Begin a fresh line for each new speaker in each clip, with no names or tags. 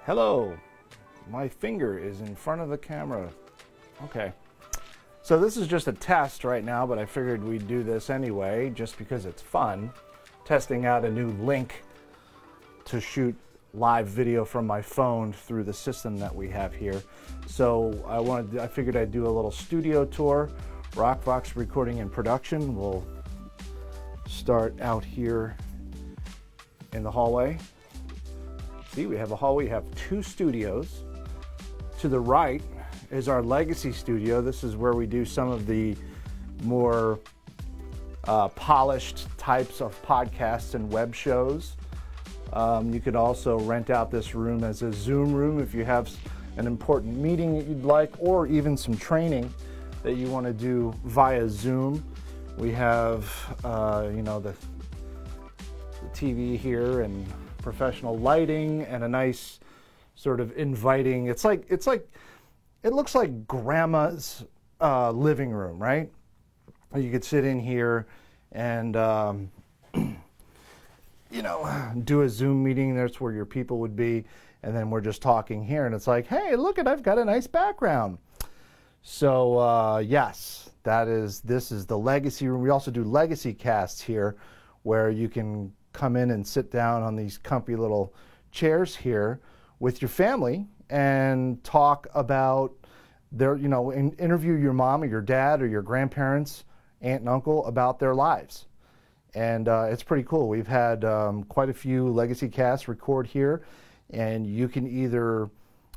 Hello, my finger is in front of the camera. Okay, so this is just a test right now, but I figured we'd do this anyway just because it's fun, testing out a new link to shoot live video from my phone through the system that we have here. So I figured I'd do a little studio tour. ROC Vox Recording and Production. We'll start out here in the hallway. See, we have a hallway. We have two studios. To the right is our legacy studio. This is where we do some of the more polished types of podcasts and web shows. You could also rent out this room as a Zoom room if you have an important meeting that you'd like, or even some training that you want to do via Zoom. We have, the TV here and professional lighting and a nice sort of inviting. It looks like grandma's living room, right? You could sit in here and do a Zoom meeting. That's where your people would be, and then we're just talking here, and it's like, hey, look, I've got a nice background. So yes, this is the legacy room. We also do legacy casts here, where you can come in and sit down on these comfy little chairs here with your family and talk about interview your mom or your dad or your grandparents, aunt and uncle about their lives. And it's pretty cool. We've had quite a few legacy casts record here, and you can either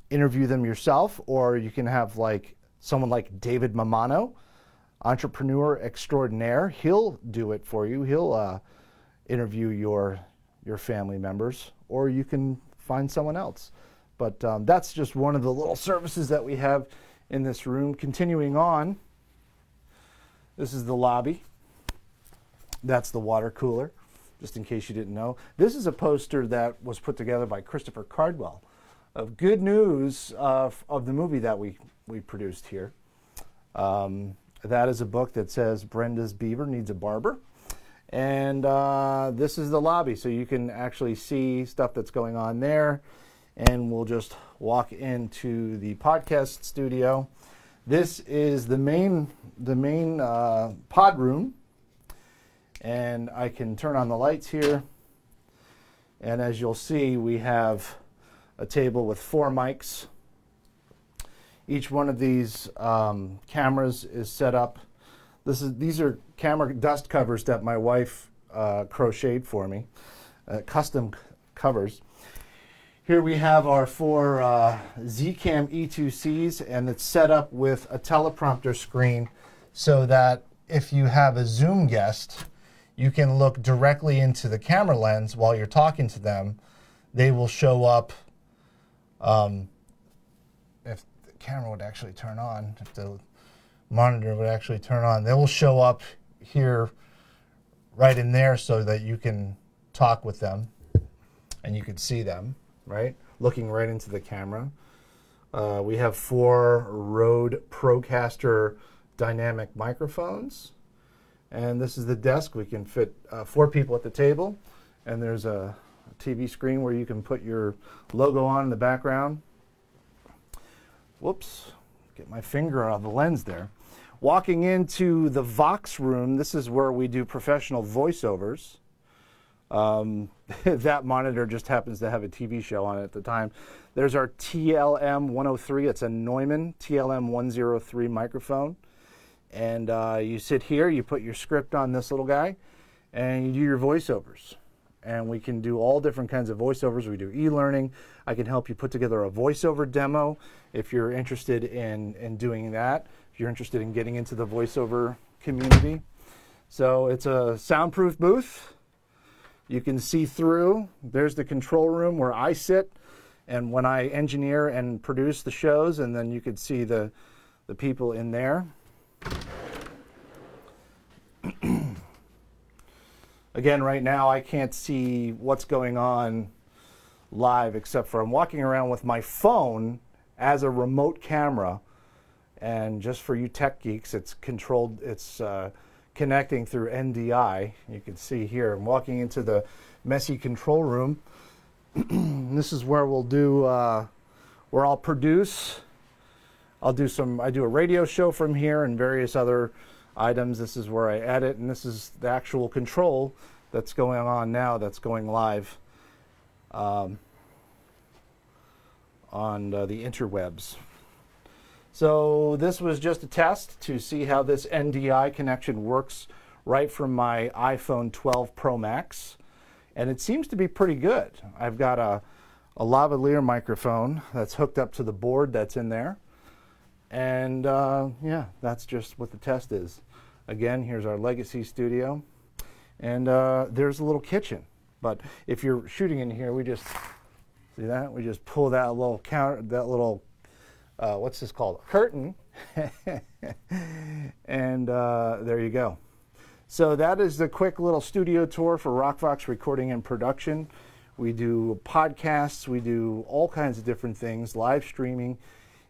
interview them yourself, or you can have someone like David Mamano, entrepreneur extraordinaire. He'll do it for you. He'll interview your family members, or you can find someone else. But that's just one of the little services that we have in this room. Continuing on, this is the lobby. That's the water cooler, just in case you didn't know. This is a poster that was put together by Christopher Cardwell of good news of the movie that we produced here. That is a book that says Brenda's Beaver Needs a Barber. And this is the lobby, so you can actually see stuff that's going on there. And we'll just walk into the podcast studio. This is the main pod room. And I can turn on the lights here. And as you'll see, we have a table with 4 mics. Each one of these cameras is set up. These are camera dust covers that my wife crocheted for me, custom covers. Here we have our 4 Zcam E2Cs, and it's set up with a teleprompter screen so that if you have a Zoom guest, you can look directly into the camera lens while you're talking to them. They will show up, if the camera would actually turn on, if the monitor would actually turn on, they will show up here right in there so that you can talk with them and you can see them, right? Looking right into the camera. We have 4 Rode Procaster dynamic microphones. And this is the desk. We can fit 4 people at the table. And there's a TV screen where you can put your logo on in the background. Whoops, get my finger out of the lens there. Walking into the Vox Room, this is where we do professional voiceovers. That monitor just happens to have a TV show on it at the time. There's our TLM 103. It's a Neumann TLM 103 microphone. And you sit here, you put your script on this little guy, and you do your voiceovers. And we can do all different kinds of voiceovers. We do e-learning. I can help you put together a voiceover demo if you're interested in doing that, if you're interested in getting into the voiceover community. So it's a soundproof booth. You can see through. There's the control room where I sit and when I engineer and produce the shows, and then you could see the people in there. Again, right now I can't see what's going on live except for I'm walking around with my phone as a remote camera, and just for you tech geeks, it's controlled, it's connecting through NDI. You can see here I'm walking into the messy control room This is where we'll do, where I'll produce. I do a radio show from here and various other items. This is where I edit, and this is the actual control that's going on now, that's going live on the interwebs. So this was just a test to see how this NDI connection works right from my iPhone 12 Pro Max, and it seems to be pretty good. I've got a lavalier microphone that's hooked up to the board that's in there, and yeah, that's just what the test is. Again, here's our legacy studio, and there's a little kitchen. But if you're shooting in here, we just see that we just pull that little what's this called? A curtain. And there you go. So that is the quick little studio tour for ROC Vox Recording and Production. We do podcasts, we do all kinds of different things, live streaming,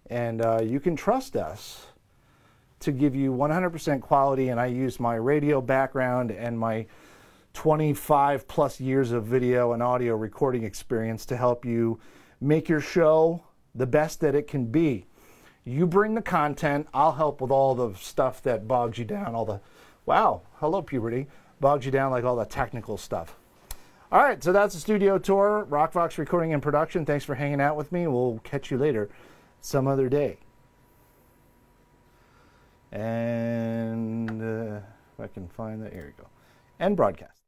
and you can trust us to give you 100% quality, and I use my radio background and my 25 plus years of video and audio recording experience to help you make your show the best that it can be. You bring the content, I'll help with all the stuff that bogs you down, all the, wow, hello puberty, bogs you down, like all the technical stuff. All right, so that's the studio tour, ROC Vox Recording and Production. Thanks for hanging out with me. We'll catch you later some other day. And if I can find that, here we go. End broadcast.